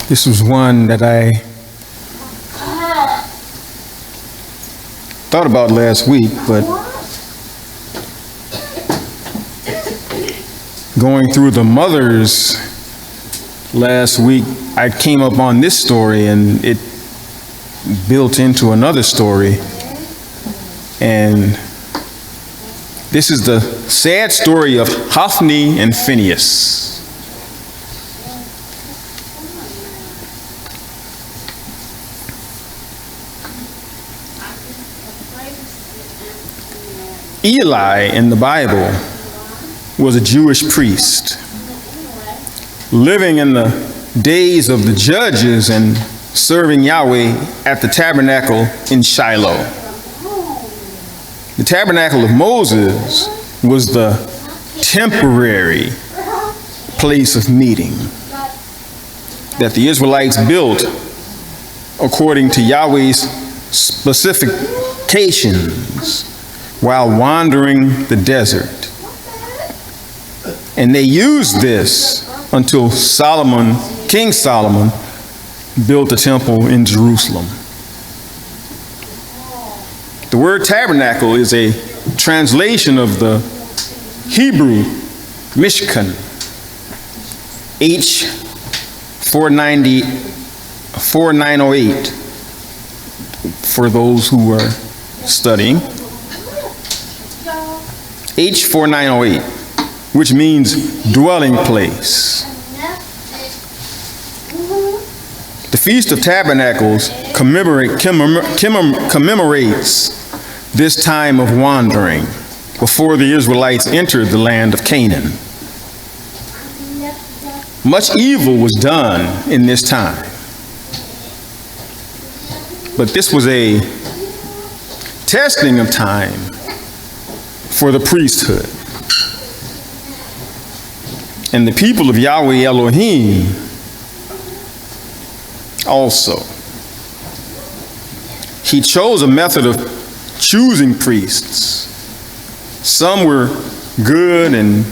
This was one that I thought about last week, but going through the mothers last week, I came up on this story and it built into another story. And this is the sad story of Hophni and Phineas. Eli in the Bible was a Jewish priest living in the days of the judges and serving Yahweh at the tabernacle in Shiloh. The tabernacle of Moses was the temporary place of meeting that the Israelites built according to Yahweh's specifications while wandering the desert. And they used this until King Solomon, built a temple in Jerusalem. The word tabernacle is a translation of the Hebrew Mishkan, H4908, for those who are studying. H4908, which means dwelling place. The Feast of Tabernacles commemorates this time of wandering before the Israelites entered the land of Canaan. Much evil was done in this time, but this was a testing of time for the priesthood. And the people of Yahweh Elohim also. He chose a method of choosing priests. Some were good and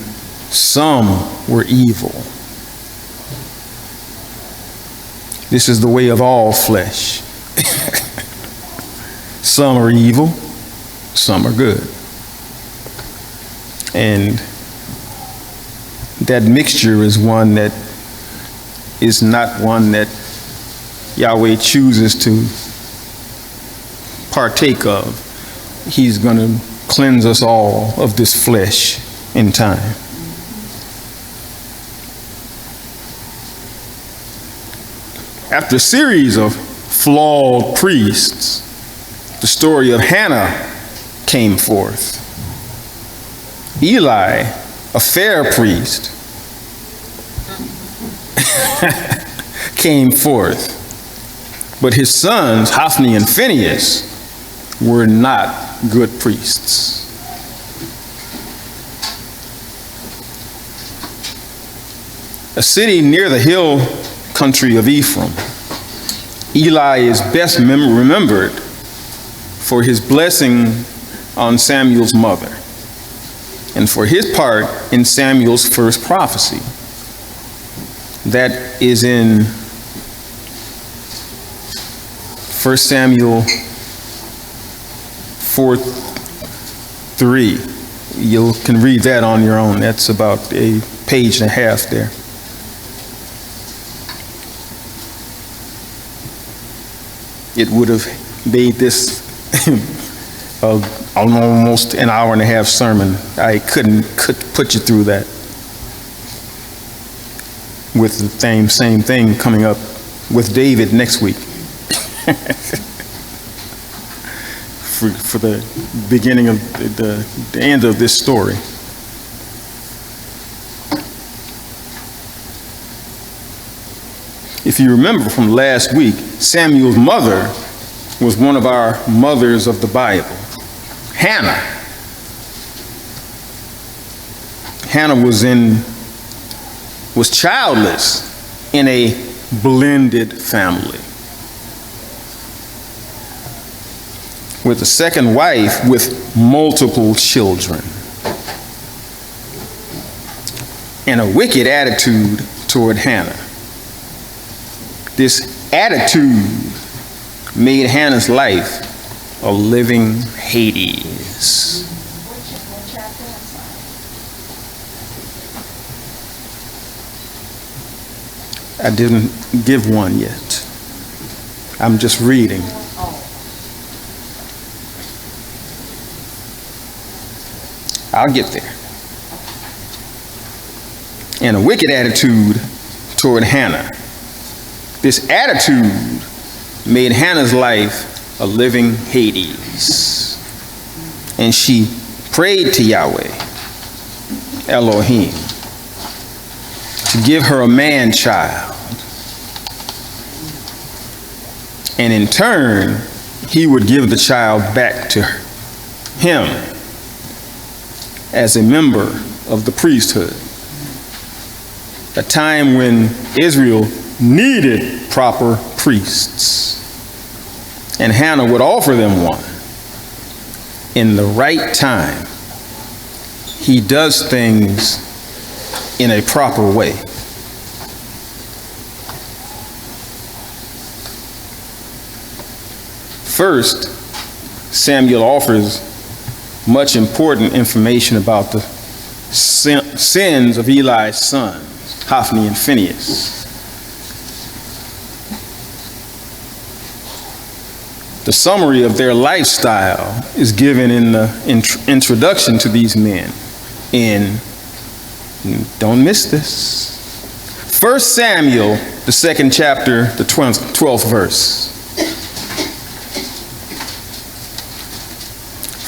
some were evil. This is the way of all flesh. Some are evil, some are good. And that mixture is one that is not one that Yahweh chooses to partake of. He's going to cleanse us all of this flesh in time. After a series of flawed priests, the story of Hannah came forth. Eli, a fair priest, came forth, but his sons, Hophni and Phineas, were not good priests. A city near the hill country of Ephraim, Eli is best remembered for his blessing on Samuel's mother and for his part in Samuel's first prophecy. That is in 1 Samuel 4:3. You can read that on your own. That's about a page and a half there. It would have made this almost an hour and a half sermon. I couldn't put you through that with the same thing coming up with David next week. for the beginning of the end of this story. If you remember from last week, Samuel's mother was one of our mothers of the Bible, Hannah. Hannah was childless in a blended family, with a second wife with multiple children, and a wicked attitude toward Hannah. This attitude made Hannah's life a living Hades. I didn't give one yet. I'm just reading. I'll get there. And a wicked attitude toward Hannah. This attitude made Hannah's life a living Hades. And she prayed to Yahweh, Elohim, to give her a man child. And in turn, he would give the child back to him as a member of the priesthood. A time when Israel needed proper priests. And Hannah would offer them one in the right time. He does things in a proper way. First, Samuel offers much important information about the sins of Eli's sons, Hophni and Phineas. The summary of their lifestyle is given in the introduction to these men don't miss this, 1 Samuel, the 2nd chapter, the 12th verse.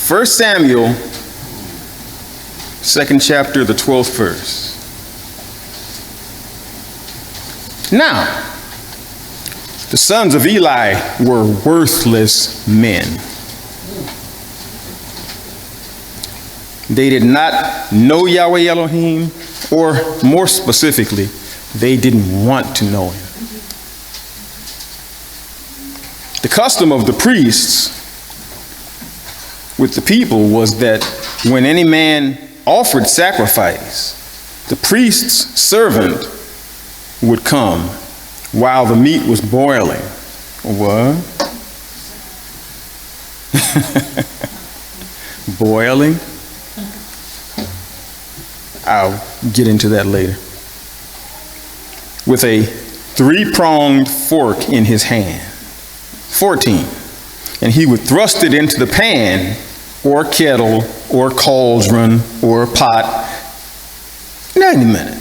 1 Samuel, 2nd chapter, the 12th verse. Now, the sons of Eli were worthless men. They did not know Yahweh Elohim, or more specifically, they didn't want to know him. The custom of the priests with the people was that when any man offered sacrifice, the priest's servant would come while the meat was boiling. What? Boiling? I'll get into that later. With a 3-pronged fork in his hand. 14. And he would thrust it into the pan or kettle or cauldron or pot. Wait a minute.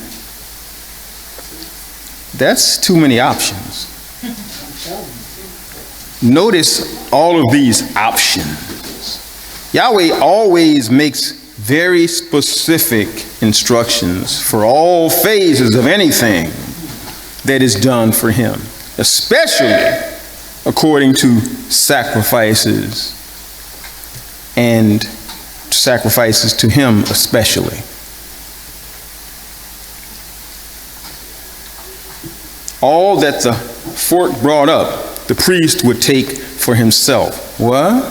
That's too many options. Notice all of these options. Yahweh always makes very specific instructions for all phases of anything that is done for him, especially according to sacrifices and sacrifices to him especially. All that the fork brought up, the priest would take for himself. What?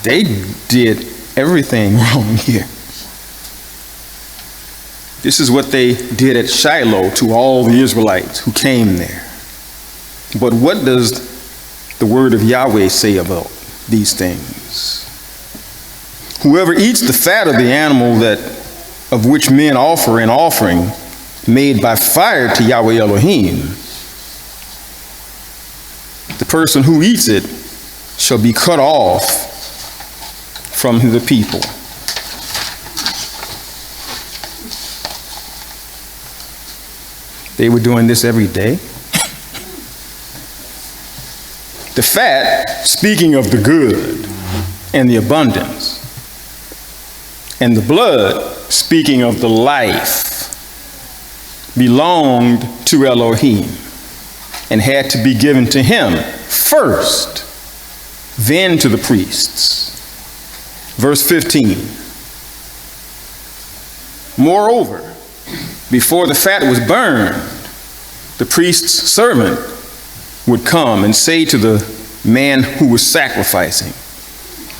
They did everything wrong here. This is what they did at Shiloh to all the Israelites who came there. But what does the word of Yahweh say about these things? Whoever eats the fat of the animal of which men offer an offering made by fire to Yahweh Elohim, the person who eats it shall be cut off from the people. They were doing this every day. The fat, speaking of the good and the abundance, and the blood, speaking of the life, belonged to Elohim and had to be given to him first, then to the priests. Verse 15. Moreover, before the fat was burned, the priest's servant would come and say to the man who was sacrificing,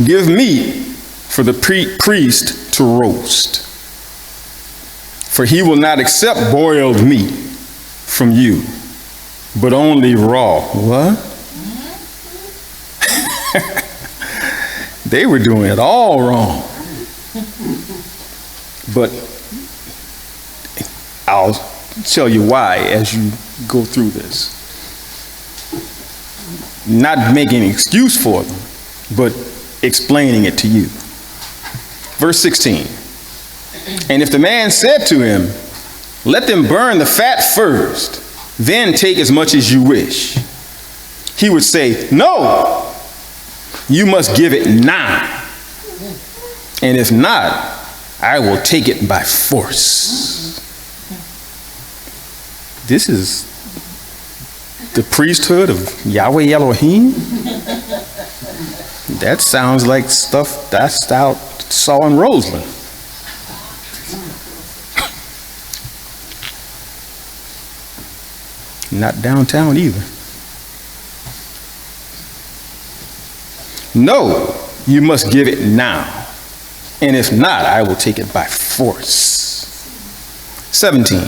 "Give meat for the priest to roast, for he will not accept boiled meat from you, but only raw. What? They were doing it all wrong. But I'll tell you why as you go through this. Not making an excuse for them, but explaining it to you. Verse 16. And if the man said to him, let them burn the fat first, then take as much as you wish, he would say, no, you must give it now. And if not, I will take it by force. This is the priesthood of Yahweh Elohim? That sounds like stuff that's out saw in Roseland. Not downtown either. No, you must give it now. And if not, I will take it by force. 17.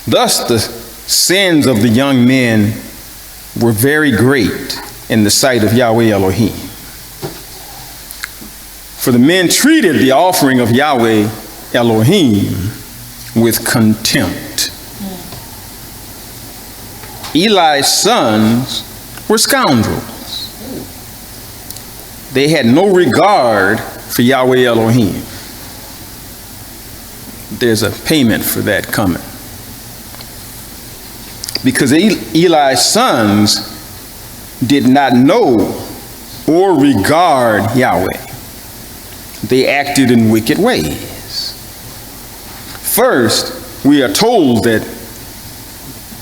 Thus the sins of the young men were very great in the sight of Yahweh Elohim. For the men treated the offering of Yahweh Elohim with contempt. Eli's sons were scoundrels. They had no regard for Yahweh Elohim. There's a payment for that coming. Because Eli's sons did not know or regard Yahweh. They acted in wicked ways. First, we are told that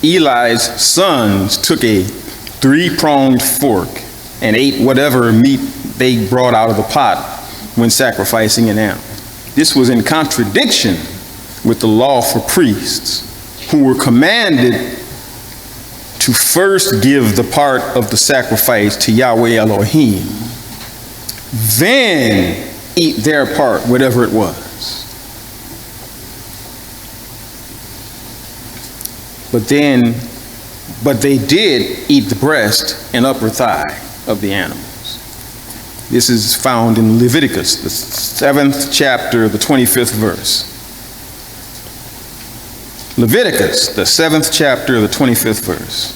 Eli's sons took a three-pronged fork and ate whatever meat they brought out of the pot when sacrificing an animal. This was in contradiction with the law for priests, who were commanded to first give the part of the sacrifice to Yahweh Elohim, then eat their part, whatever it was. But they did eat the breast and upper thigh of the animals. This is found in Leviticus, the 7th chapter, the 25th verse. Leviticus, the 7th chapter, the 25th verse.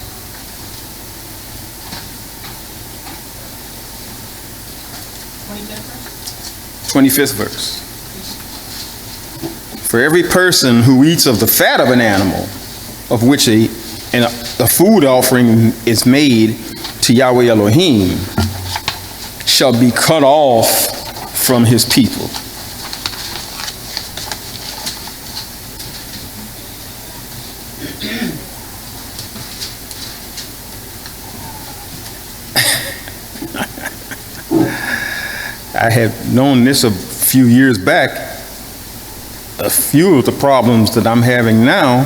'25th verse. For every person who eats of the fat of an animal, of which a food offering is made to Yahweh Elohim, shall be cut off from his people. I had known this a few years back. A few of the problems that I'm having now,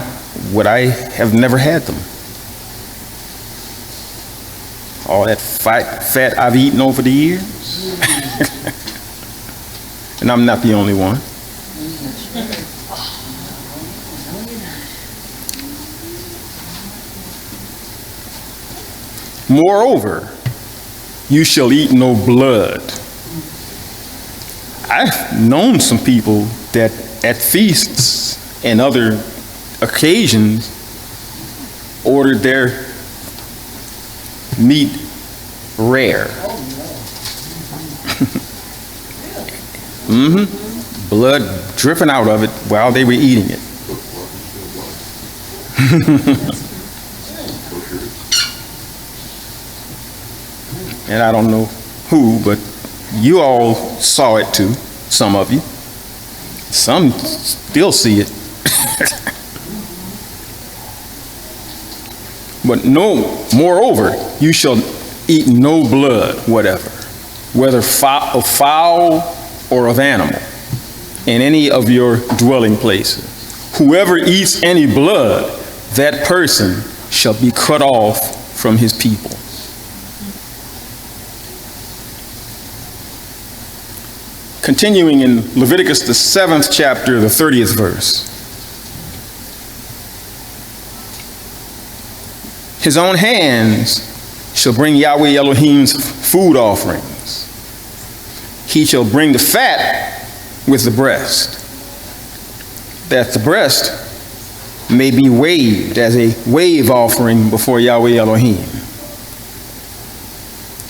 would I have never had them. All that fat I've eaten over the years. And I'm not the only one. Moreover, you shall eat no blood. I've known some people that at feasts and other occasions ordered their meat rare. Blood dripping out of it while they were eating it. And I don't know who, but you all saw it too, some of you. Some still see it. But no, moreover, you shall eat no blood, whatever, whether of fowl or of animal, in any of your dwelling places. Whoever eats any blood, that person shall be cut off from his people. Continuing in Leviticus, the 7th chapter, the 30th verse. His own hands shall bring Yahweh Elohim's food offerings. He shall bring the fat with the breast, that the breast may be waved as a wave offering before Yahweh Elohim.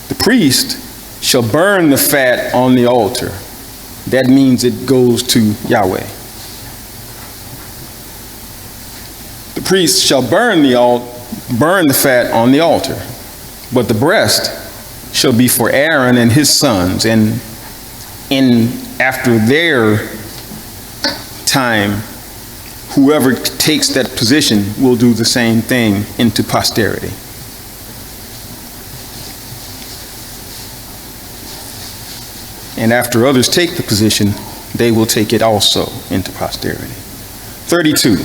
The priest shall burn the fat on the altar. That means it goes to Yahweh. The priest shall burn the fat on the altar, but the breast shall be for Aaron and his sons, and after their time, whoever takes that position will do the same thing into posterity. And after others take the position, they will take it also into posterity. 32.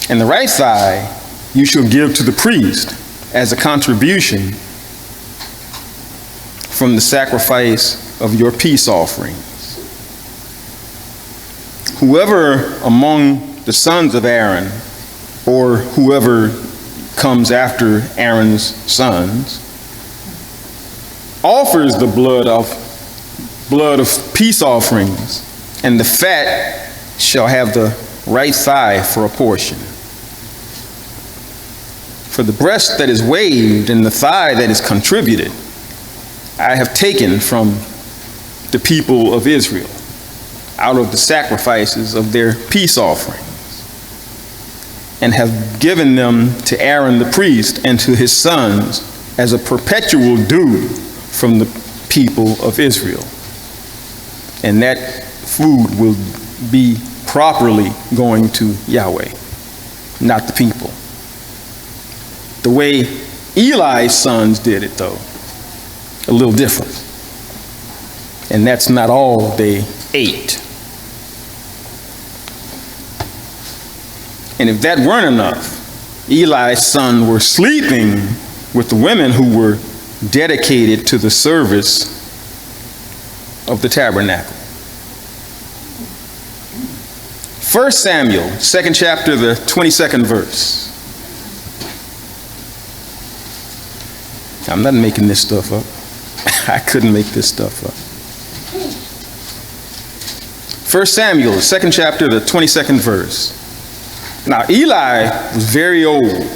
And the right thigh you shall give to the priest as a contribution from the sacrifice of your peace offerings. Whoever among the sons of Aaron, or whoever comes after Aaron's sons, offers the blood of peace offerings, and the fat shall have the right thigh for a portion. For the breast that is waved and the thigh that is contributed, I have taken from the people of Israel out of the sacrifices of their peace offerings, and have given them to Aaron the priest and to his sons as a perpetual due from the people of Israel. And that food will be properly going to Yahweh, not the people. The way Eli's sons did it, though, a little different. And that's not all they ate. And if that weren't enough, Eli's sons were sleeping with the women who were dedicated to the service of the tabernacle. 1 Samuel, 2nd chapter, the 22nd verse. I'm not making this stuff up. I couldn't make this stuff up. 1 Samuel, 2nd chapter, the 22nd verse. Now, Eli was very old,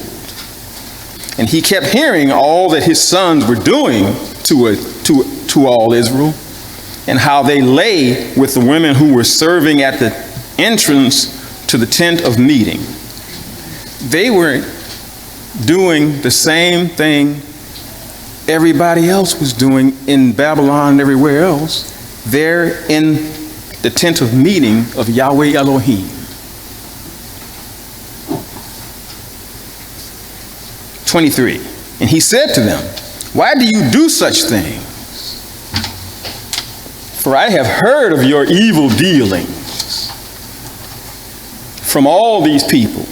and he kept hearing all that his sons were doing to all Israel, and how they lay with the women who were serving at the entrance to the tent of meeting. They were doing the same thing everybody else was doing in Babylon and everywhere else. They're in the tent of meeting of Yahweh Elohim. 23. And he said to them, why do you do such things? For I have heard of your evil dealings from all these people.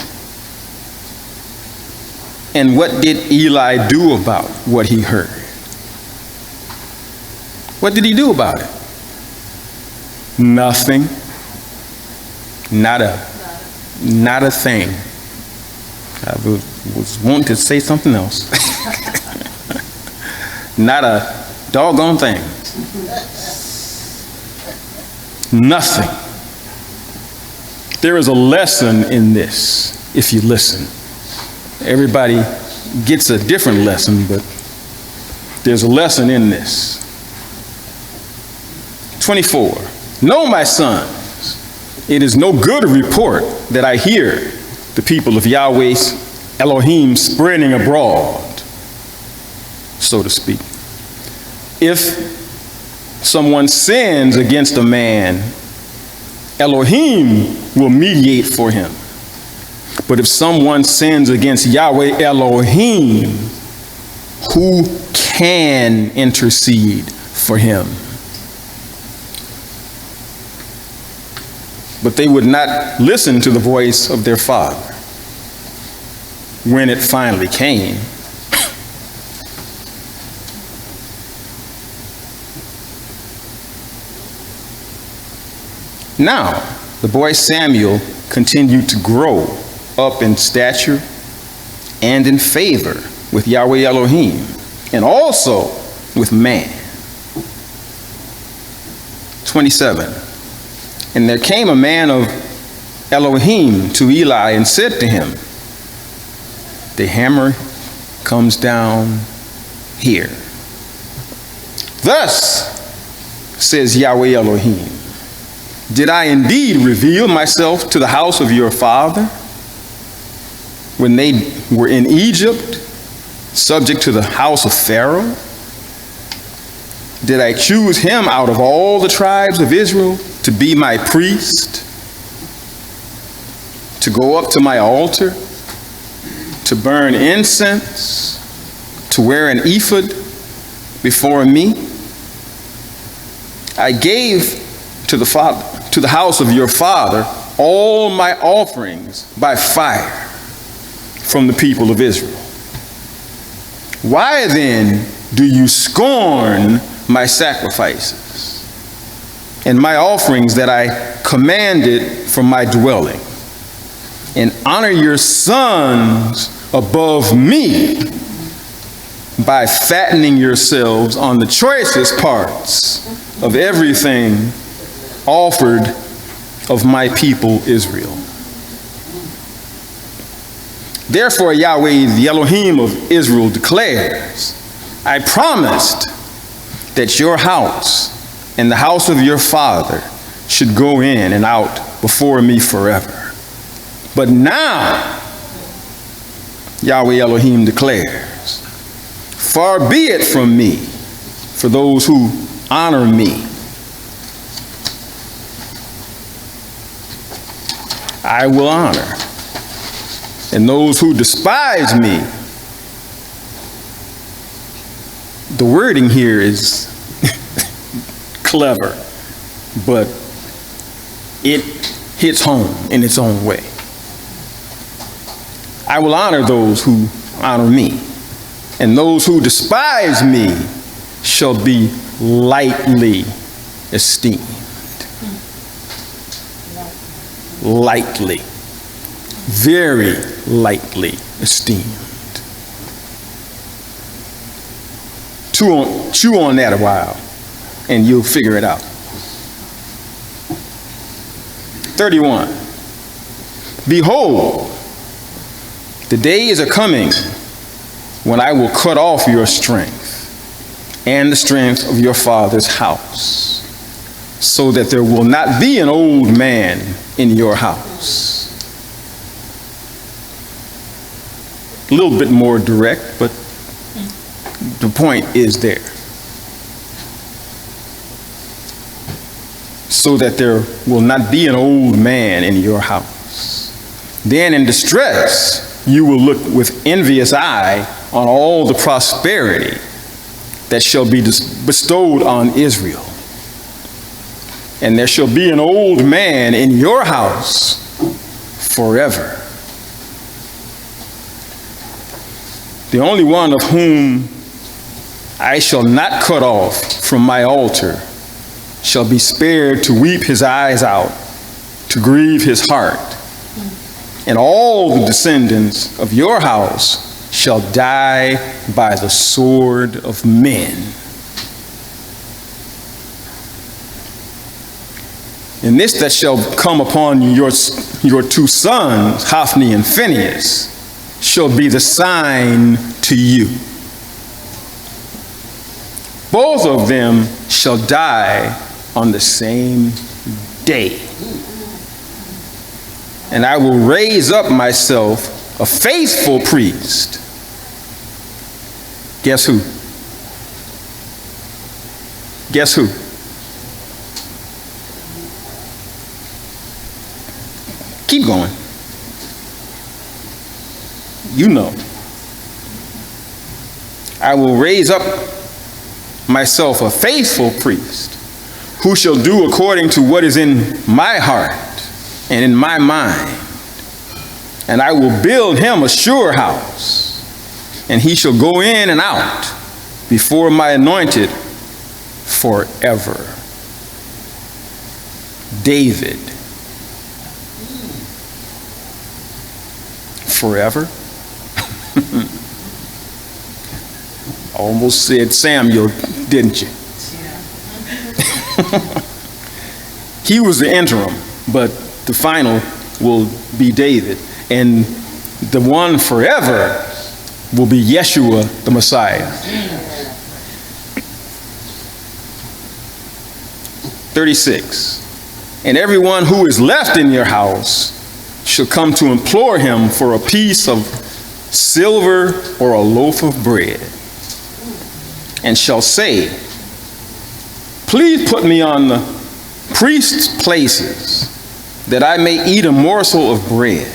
And what did Eli do about what he heard? What did he do about it? Nothing. Not a thing. I was wanting to say something else. Not a doggone thing. Nothing. There is a lesson in this if you listen. Everybody gets a different lesson, but there's a lesson in this. 24. Know, my sons, it is no good report that I hear the people of Yahweh's Elohim spreading abroad, so to speak. If someone sins against a man, Elohim will mediate for him. But if someone sins against Yahweh Elohim, who can intercede for him? But they would not listen to the voice of their father when it finally came. Now, the boy Samuel continued to grow up in stature and in favor with Yahweh Elohim, and also with man. 27. And there came a man of Elohim to Eli and said to him, the hammer comes down here. Thus says Yahweh Elohim, did I indeed reveal myself to the house of your father when they were in Egypt, subject to the house of Pharaoh? Did I choose him out of all the tribes of Israel to be my priest, to go up to my altar, to burn incense, to wear an ephod before me? I gave to the house of your father all my offerings by fire from the people of Israel. Why then do you scorn my sacrifices and my offerings that I commanded from my dwelling, and honor your sons above me by fattening yourselves on the choicest parts of everything offered of my people Israel? Therefore Yahweh, the Elohim of Israel, declares, I promised that your house and the house of your father should go in and out before me forever. But now, Yahweh Elohim declares, far be it from me for those who honor me. I will honor, and those who despise me. The wording here is clever, but it hits home in its own way. I will honor those who honor me, and those who despise me shall be lightly esteemed. Lightly, very lightly esteemed. Chew on that a while, and you'll figure it out. 31. Behold, the days are coming when I will cut off your strength and the strength of your father's house, so that there will not be an old man in your house. A little bit more direct, but the point is there. So that there will not be an old man in your house. Then in distress, you will look with envious eye on all the prosperity that shall be bestowed on Israel. And there shall be an old man in your house forever. The only one of whom I shall not cut off from my altar shall be spared to weep his eyes out, to grieve his heart. And all the descendants of your house shall die by the sword of men. And this that shall come upon your two sons, Hophni and Phineas, shall be the sign to you. Both of them shall die on the same day. And I will raise up myself a faithful priest. Guess who? Guess who? Keep going. You know. I will raise up myself a faithful priest who shall do according to what is in my heart and in my mind. And I will build him a sure house, and he shall go in and out before my anointed forever. David. Forever? Almost said Samuel, didn't you? He was the interim, but the final will be David. And the one forever will be Yeshua, the Messiah. 36. And everyone who is left in your house shall come to implore him for a piece of silver or a loaf of bread, and shall say, please put me on the priest's places, that I may eat a morsel of bread.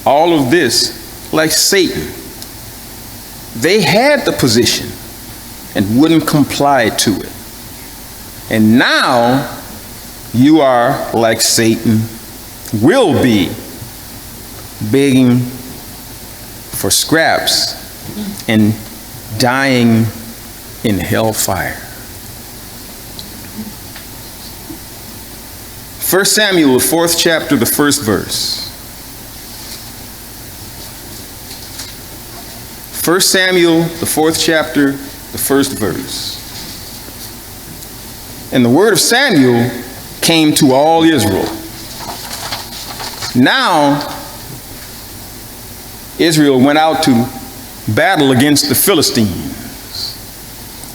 All of this, like Satan, they had the position and wouldn't comply to it. And now you are like Satan, will be begging for scraps and dying in hellfire. 1 Samuel, the 4th chapter, the 1st verse. 1 Samuel, the 4th chapter, the 1st verse. And the word of Samuel came to all Israel. Now, Israel went out to battle against the Philistines.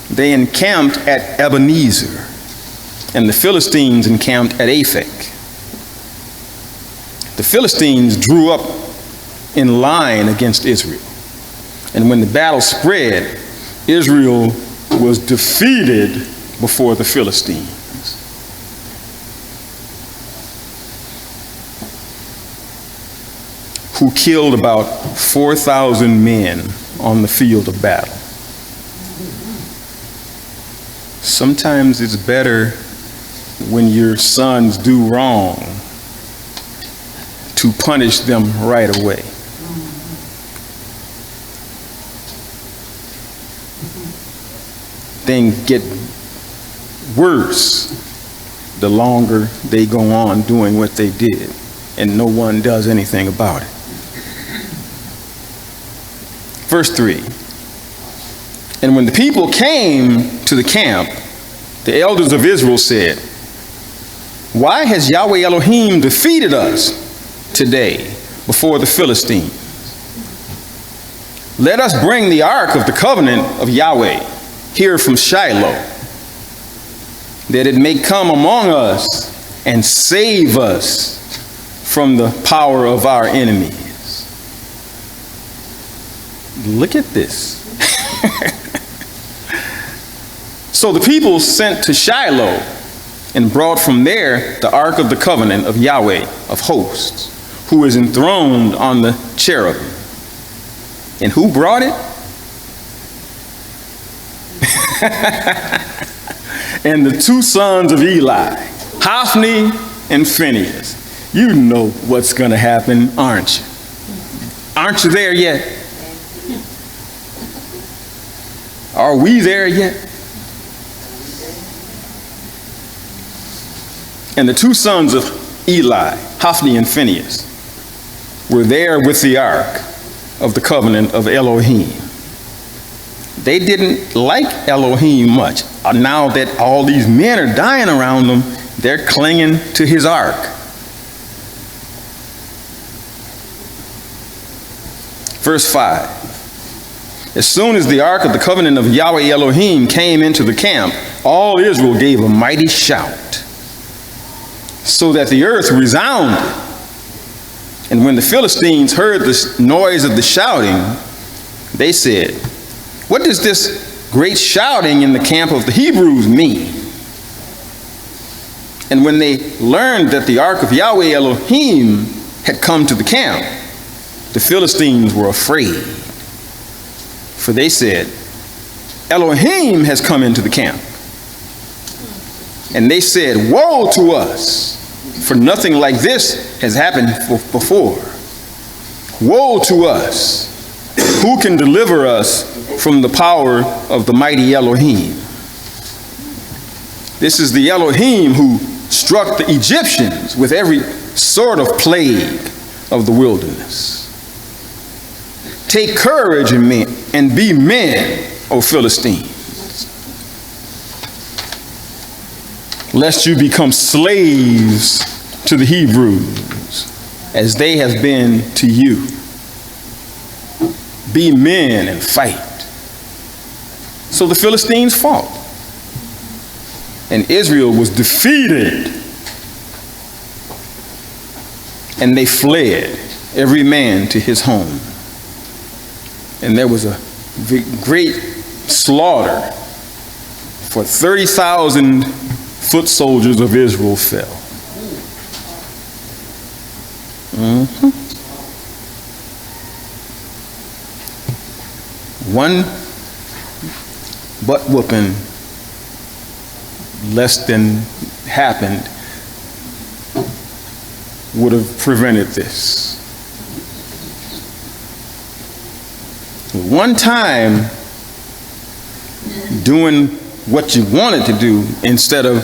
They encamped at Ebenezer, and the Philistines encamped at Aphek. The Philistines drew up in line against Israel. And when the battle spread, Israel was defeated before the Philistines. Who killed about 4,000 men on the field of battle. Sometimes it's better when your sons do wrong to punish them right away. Things get worse the longer they go on doing what they did, and no one does anything about it. Verse 3. And when the people came to the camp, the elders of Israel said, why has Yahweh Elohim defeated us today before the Philistines? Let us bring the ark of the covenant of Yahweh here from Shiloh, that it may come among us and save us from the power of our enemies. Look at this. So the people sent to Shiloh and brought from there the ark of the covenant of Yahweh of hosts, who is enthroned on the cherubim. And who brought it? And the two sons of Eli, Hophni and Phineas. You know what's going to happen, aren't you? Aren't you there yet? Are we there yet? And the two sons of Eli, Hophni and Phineas, were there with the ark of the covenant of Elohim. They didn't like Elohim much. Now that all these men are dying around them, they're clinging to his ark. Verse 5. As soon as the ark of the covenant of Yahweh Elohim came into the camp, all Israel gave a mighty shout, so that the earth resounded. And when the Philistines heard the noise of the shouting, they said, what does this great shouting in the camp of the Hebrews mean? And when they learned that the ark of Yahweh Elohim had come to the camp, the Philistines were afraid. For they said, Elohim has come into the camp. And they said, woe to us, for nothing like this has happened before. Woe to us! Who can deliver us from the power of the mighty Elohim? This is the Elohim who struck the Egyptians with every sort of plague, of the wilderness. Take courage and be men, O Philistines, lest you become slaves to the Hebrews, as they have been to you. Be men and fight. So the Philistines fought, and Israel was defeated, and they fled, every man to his home. And there was a great slaughter, for 30,000 foot soldiers of Israel fell. One butt whooping less than happened would have prevented this. One time doing what you wanted to do instead of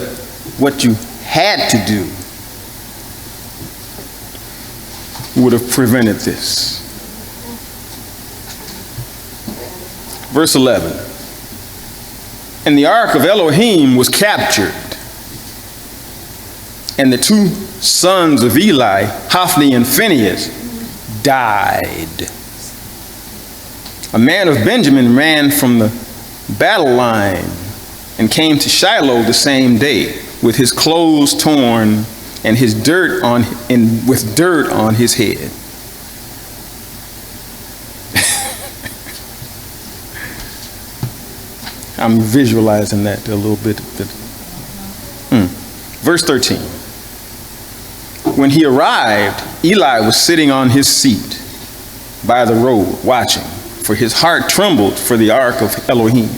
what you had to do would have prevented this. Verse 11. And the ark of Elohim was captured, and the two sons of Eli, Hophni and Phineas, died. A man of Benjamin ran from the battle line and came to Shiloh the same day with his clothes torn and with dirt on his head. I'm visualizing that a little bit. Verse 13. When he arrived, Eli was sitting on his seat by the road watching, for his heart trembled for the ark of Elohim.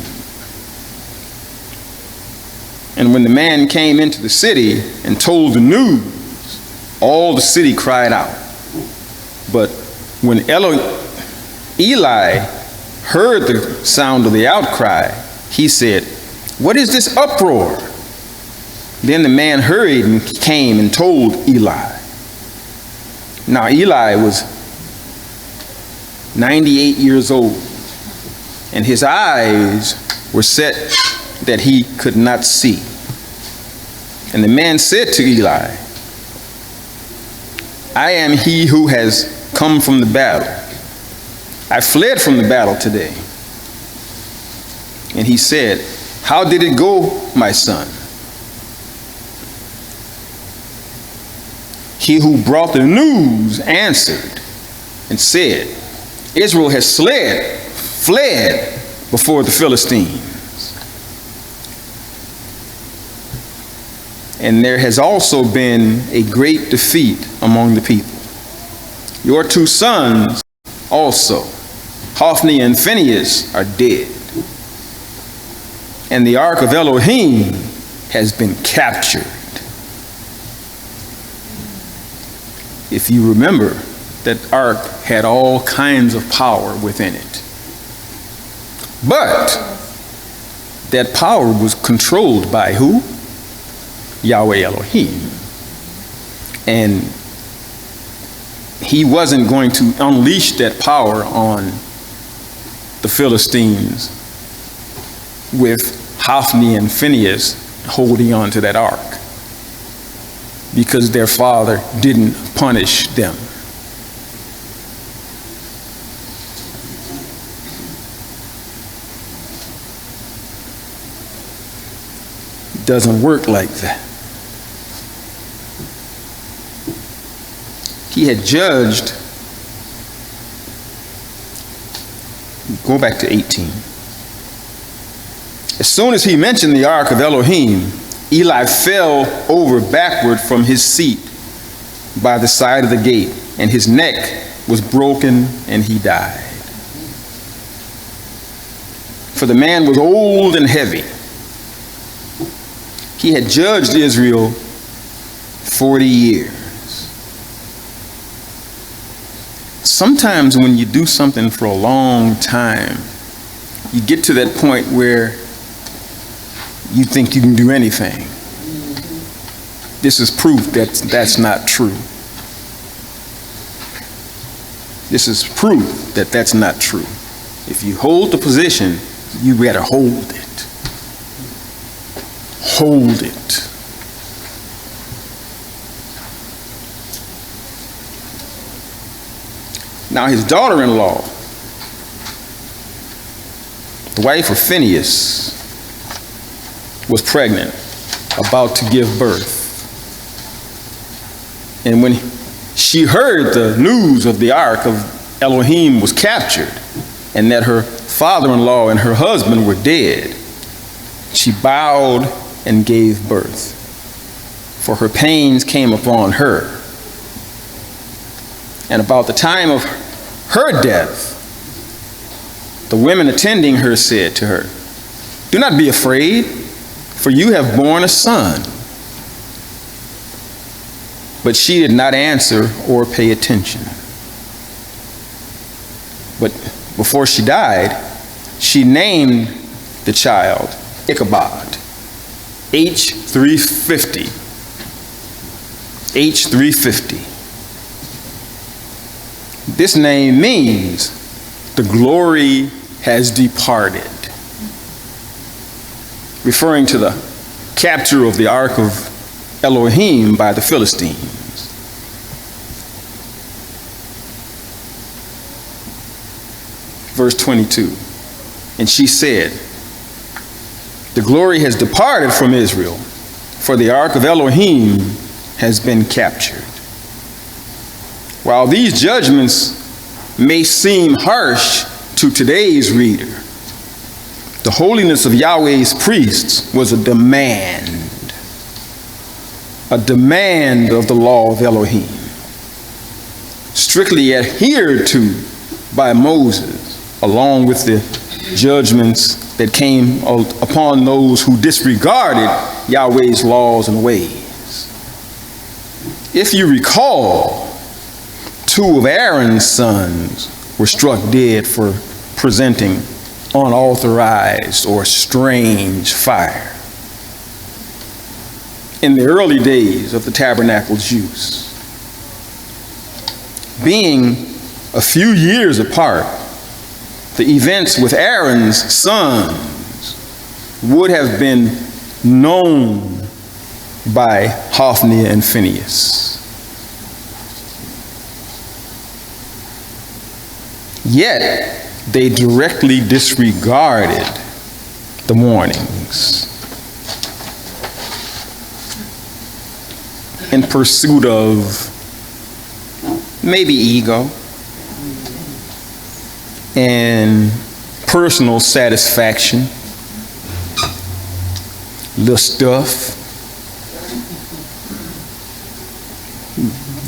And when the man came into the city and told the news, all the city cried out. But when Eli heard the sound of the outcry, he said, "What is this uproar?" Then the man hurried and came and told Eli. Now Eli was 98 years old, and his eyes were set that he could not see. And the man said to Eli, "I am he who has come from the battle. I fled from the battle today." And he said, "How did it go, my son?" He who brought the news answered and said, "Israel has fled before the Philistines. And there has also been a great defeat among the people. Your two sons also, Hophni and Phineas, are dead. And the ark of Elohim has been captured." If you remember, that ark had all kinds of power within it. But that power was controlled by who? Yahweh Elohim. And he wasn't going to unleash that power on the Philistines with Hophni and Phineas holding on to that ark, because their father didn't punish them. It doesn't work like that. He had judged. Go back to 18. As soon as he mentioned the ark of Elohim, Eli fell over backward from his seat by the side of the gate, and his neck was broken, and he died. For the man was old and heavy. He had judged Israel 40 years. Sometimes when you do something for a long time, you get to that point where you think you can do anything. This is proof that that's not true. This is proof that that's not true. If you hold the position, you gotta hold it. Hold it. Now his daughter-in-law, the wife of Phineas, was pregnant, about to give birth. And when she heard the news of the ark of Elohim was captured and that her father-in-law and her husband were dead, she bowed and gave birth, for her pains came upon her. And about the time of her death, the women attending her said to her, "Do not be afraid, for you have borne a son." But she did not answer or pay attention. But before she died, she named the child Ichabod, H350. H350. This name means the glory has departed, referring to the capture of the ark of Elohim by the Philistines. Verse 22, and she said, "The glory has departed from Israel, for the ark of Elohim has been captured." While these judgments may seem harsh to today's reader, the holiness of Yahweh's priests was a demand of the law of Elohim, strictly adhered to by Moses, along with the judgments that came upon those who disregarded Yahweh's laws and ways. If you recall, 2 of Aaron's sons were struck dead for presenting unauthorized or strange fire in the early days of the tabernacle's use. Being a few years apart, the events with Aaron's sons would have been known by Hophni and Phineas. Yet, they directly disregarded the warnings in pursuit of maybe ego and personal satisfaction, little stuff.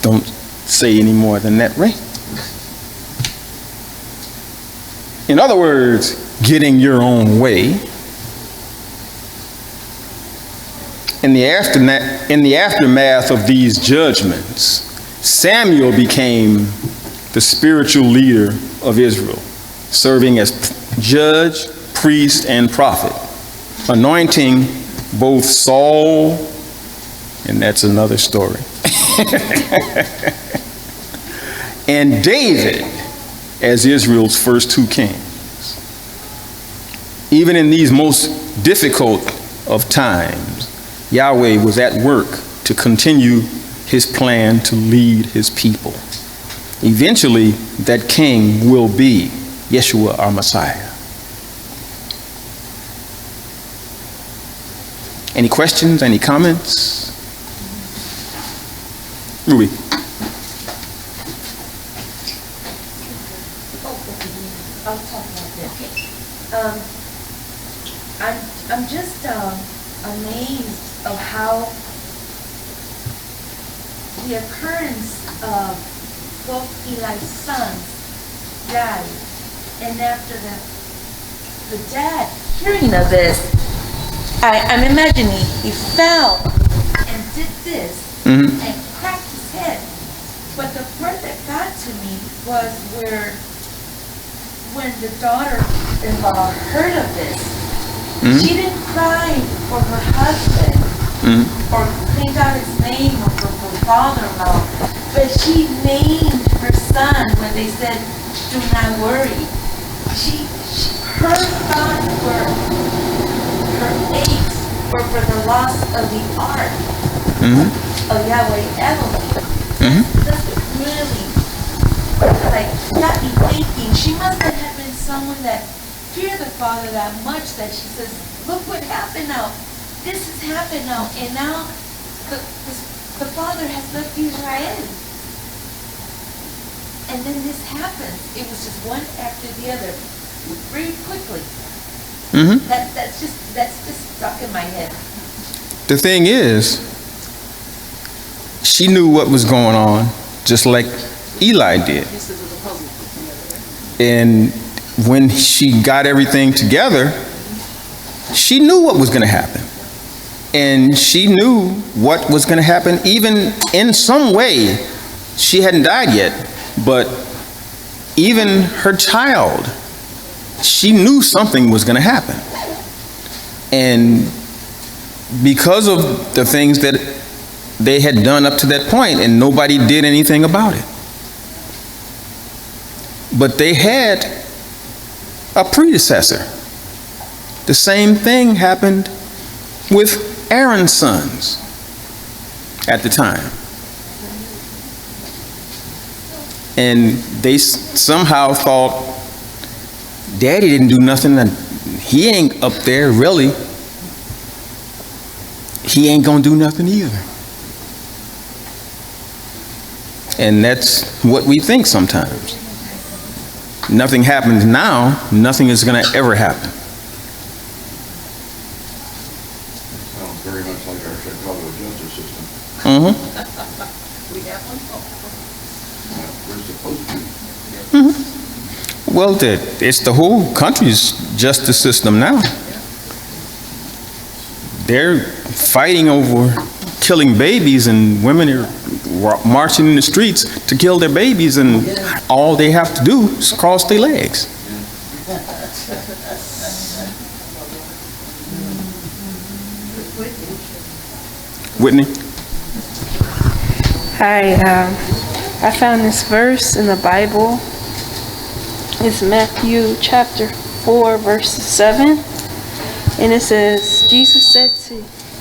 Don't say any more than that, right? In other words, getting your own way. In the aftermath of these judgments, Samuel became the spiritual leader of Israel, serving as judge, priest, and prophet, anointing both Saul, and that's another story, and David as Israel's first 2 kings. Even in these most difficult of times, Yahweh was at work to continue his plan to lead his people. Eventually, that king will be Yeshua, our Messiah. Any questions? Any comments? Ruby. I'll talk about that. I'm just amazed of how the occurrence of both Eli's sons died, and after the dad hearing of this, I'm imagining he fell and did this and cracked his head. But the part that got to me was when the daughter-in-law heard of this, she didn't cry for her husband or cleaned out his name or for her father-in-law, but she named her son when they said, do not worry. Her thoughts were, her aches were for the loss of the ark of Yahweh Elohim. That's what really, like, got me thinking. She must have been someone that feared the Father that much that she says, look what happened now. This has happened now. And now the Father has left Israel. And then this happens. It was just one after the other, very quickly. That's just stuck in my head. The thing is, she knew what was going on, just like Eli did. And when she got everything together, she knew what was going to happen. And she knew what was going to happen, even in some way. She hadn't died yet, but even her child, she knew something was going to happen. And because of the things that they had done up to that point, and nobody did anything about it. But they had a predecessor. The same thing happened with Aaron's sons at the time. And they somehow thought, Daddy didn't do nothing, and he ain't up there, really. He ain't gonna do nothing either. And that's what we think sometimes. Nothing happens now, nothing is gonna ever happen. Sounds very much like our Chicago justice system. We have one. We're supposed to. Well, it's the whole country's justice system now. They're fighting over killing babies, and women are marching in the streets to kill their babies, and all they have to do is cross their legs. Whitney? I found this verse in the Bible. It's Matthew chapter 4, verse 7. And it says,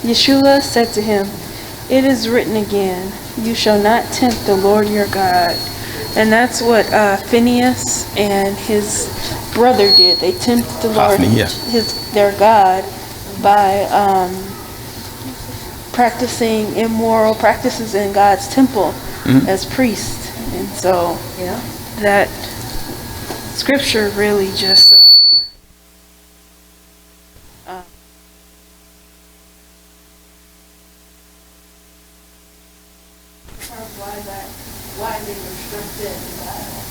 Yeshua said to him, "It is written again, you shall not tempt the Lord your God." And that's what Phineas and his brother did. They tempted the Lord, Hophni, yeah. their God, by practicing immoral practices in God's temple as priests. And so that scripture really just why they were struck dead in battle.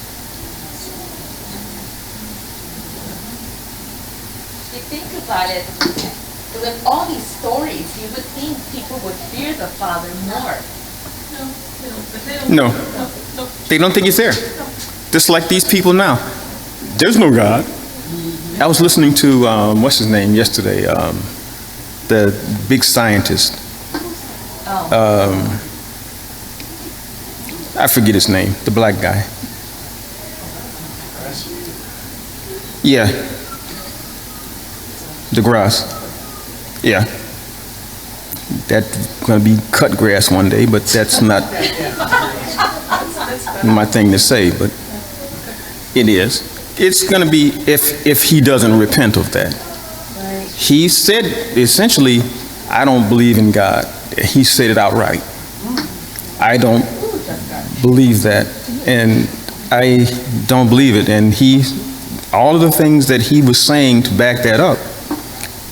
You think about it, with all these stories, you would think people would fear the Father more. No. They don't think he's there. Just like these people now. There's no God. I was listening to, what's his name yesterday? The big scientist. I forget his name, the black guy. Yeah. DeGrasse. Yeah. That's going to be cut grass one day, but that's not my thing to say, but it is. It's going to be if he doesn't repent of that. He said, essentially, I don't believe in God. He said it outright. I don't believe that, and I don't believe it. And all of the things that he was saying to back that up,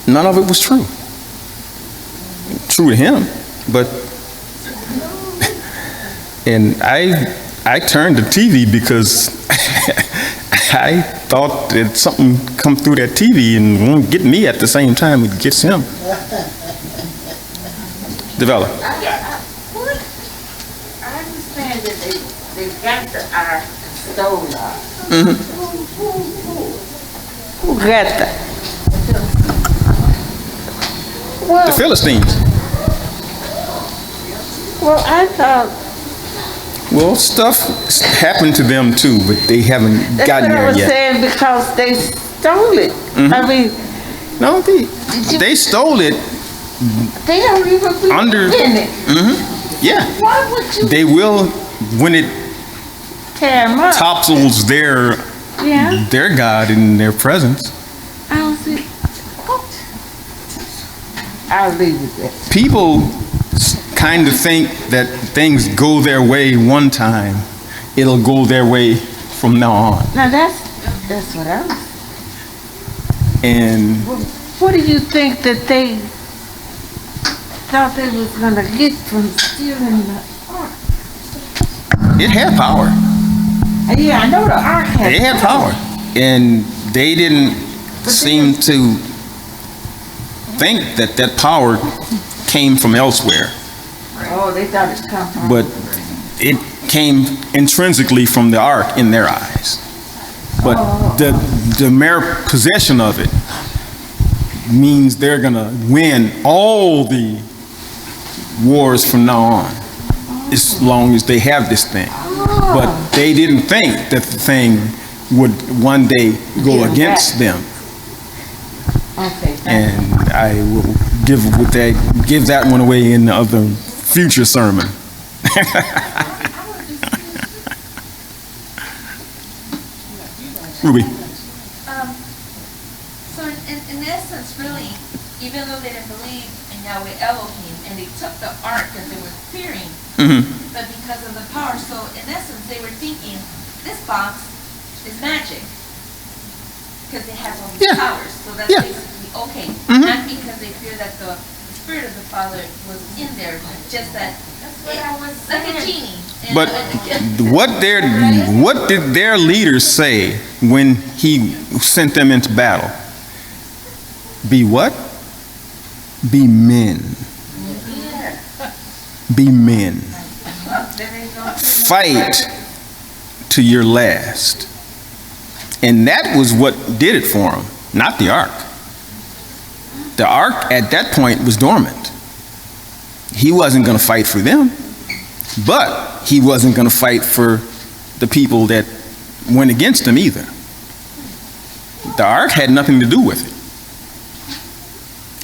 none of it was true. True to him, but and I turned the TV because I thought that something come through that TV and won't get me at the same time it gets him. Develop. What? I understand that they got the ark stolen. Who got that? The Philistines. Well, I thought Well, stuff happened to them too, but they haven't That's gotten what I there was yet. saying, because they stole it. I mean, No, they stole it. they don't even believe Under- in it. Yeah, Why would you they will when it tear them up? topples their Yeah, God in their presence. I don't see. What? I'll leave it there. People kind of think that things go their way one time, it'll go their way from now on. Now that's what I was. And What do you think that they thought they was gonna get from stealing the ark? it had power. Yeah, I know the ark had. They had power. And they didn't seem to think that that power came from elsewhere. Oh, they thought it come from. But it came intrinsically from the ark in their eyes. But the mere possession of it means they're gonna win all the wars from now on, as long as they have this thing. But they didn't think that the thing would one day go Yeah, against them. Okay. And I will give that one away in the other future sermon. Ruby. So in essence, really, even though they didn't believe in Yahweh Elohim, and they took the ark because they were fearing, but because of the power, so in essence, they were thinking, this box is magic. Because it has all these Yeah. powers. So that's Yeah. basically okay. Not because they fear that the Spirit of the Father was in there, just that what I was like a saying. genie. But what did their leaders say when he sent them into battle? Be what? Be men. Be men. Fight to your last. And that was what did it for them, not the ark. The ark at that point was dormant. He wasn't going to fight for them, but he wasn't going to fight for the people that went against him either. The ark had nothing to do with it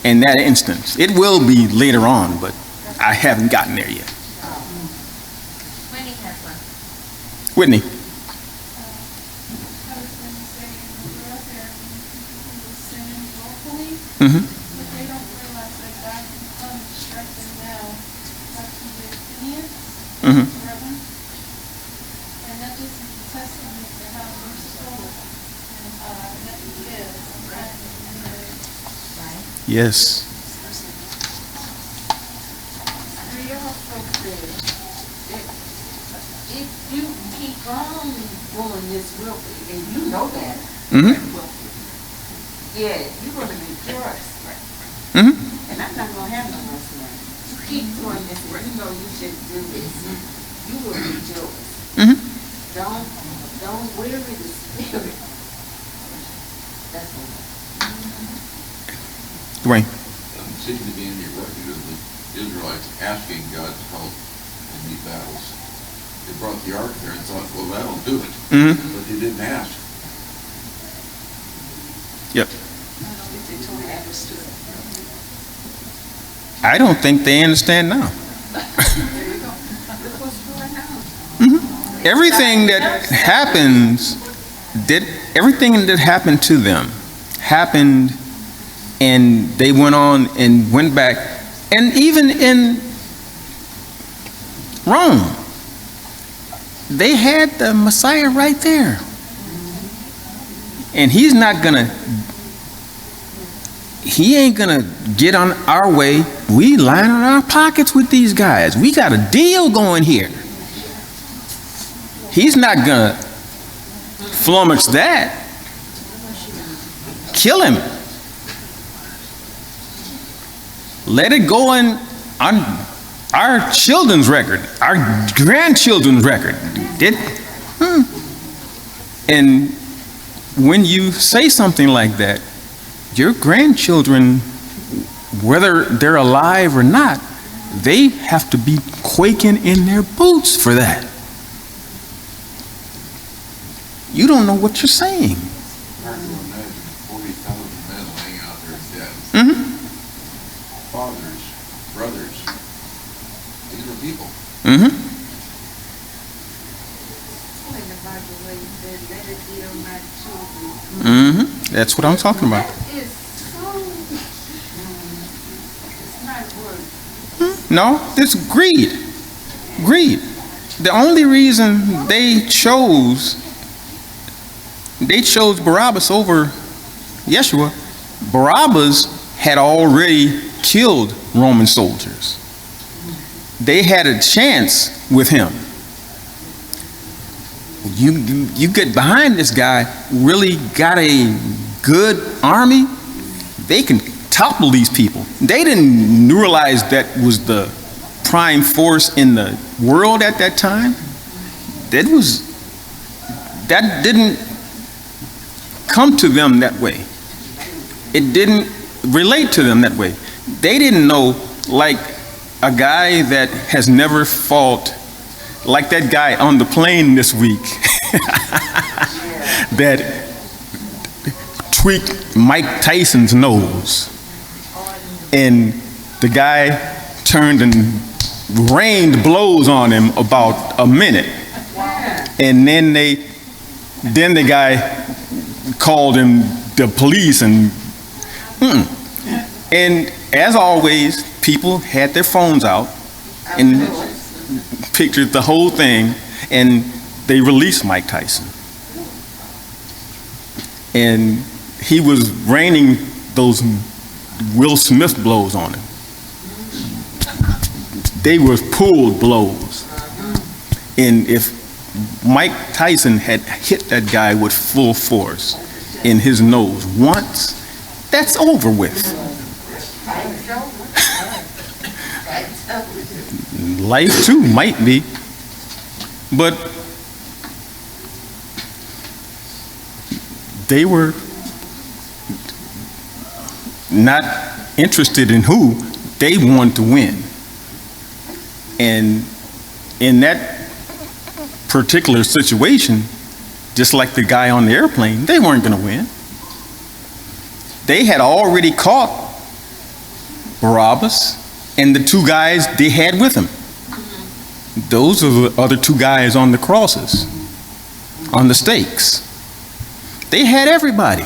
in that instance. It will be later on, but I haven't gotten there yet. Winnie has one. Whitney. I was going to say, we're out there, people will sin willfully, Mm-hmm. but they don't realize that God can come and strike them down, like he did Phineas, Mm-hmm. his brother. And that just is a testament to how merciful that he is. Yes. We also said that if you keep on doing this willfully, and you know that, Mm-hmm. yeah, you're gonna rejoice. Mm-hmm. And I'm not gonna have no mercy on you. You keep doing this, you know you should do this, you will rejoice. Mm-hmm. Don't weary the spirit. That's all. Dwayne. Seems to be in your record of the Israelites asking God's help in these battles. They brought the ark there and thought, well, that'll do it. Mm-hmm. But they didn't ask. Yep. I don't think they understand now. Everything that everything that happened to them happened, and they went on and went back. And even in Rome, they had the Messiah right there. And he ain't gonna get on our way. We lining our pockets with these guys. We got a deal going here. He's not gonna flummox that. Kill him. Let it go on our children's record, our grandchildren's record. And when you say something like that, your grandchildren, whether they're alive or not, they have to be quaking in their boots for that. You don't know what you're saying. Hard to imagine 40,000 men laying out there dead. Mm-hmm. Fathers, brothers. These are people. Mm-hmm. When the Bible where it says, let it be on my children. Mm-hmm. That's what I'm talking about. That is so, it's not word. No, it's greed. Greed. The only reason they chose Barabbas over Yeshua, Barabbas had already killed Roman soldiers. They had a chance with him. You get behind this guy, really got a good army, they can topple these people. They didn't realize that was the prime force in the world at that time. That didn't come to them that way. It didn't relate to them that way. They didn't know, like a guy that has never fought, like that guy on the plane this week that tweaked Mike Tyson's nose. And the guy turned and rained blows on him about a minute. And then the guy called him the police and as always, people had their phones out and pictured the whole thing, and they released Mike Tyson. And he was raining those Will Smith blows on him. They were pulled blows. And if Mike Tyson had hit that guy with full force in his nose once, that's over with. Life too might be, but they were not interested in who, they wanted to win. And in that particular situation, just like the guy on the airplane, they weren't going to win. They had already caught Barabbas and the two guys they had with him. Those are the other two guys on the crosses, on the stakes. They had everybody.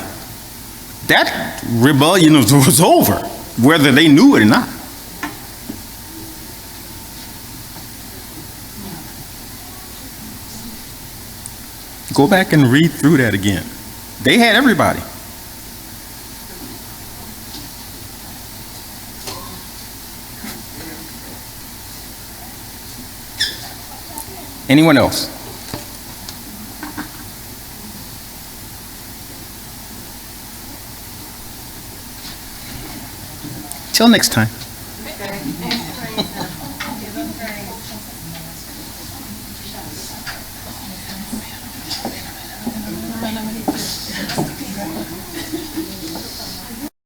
That rebellion was over, whether they knew it or not. Go back and read through that again. They had everybody. Anyone else? Till next time.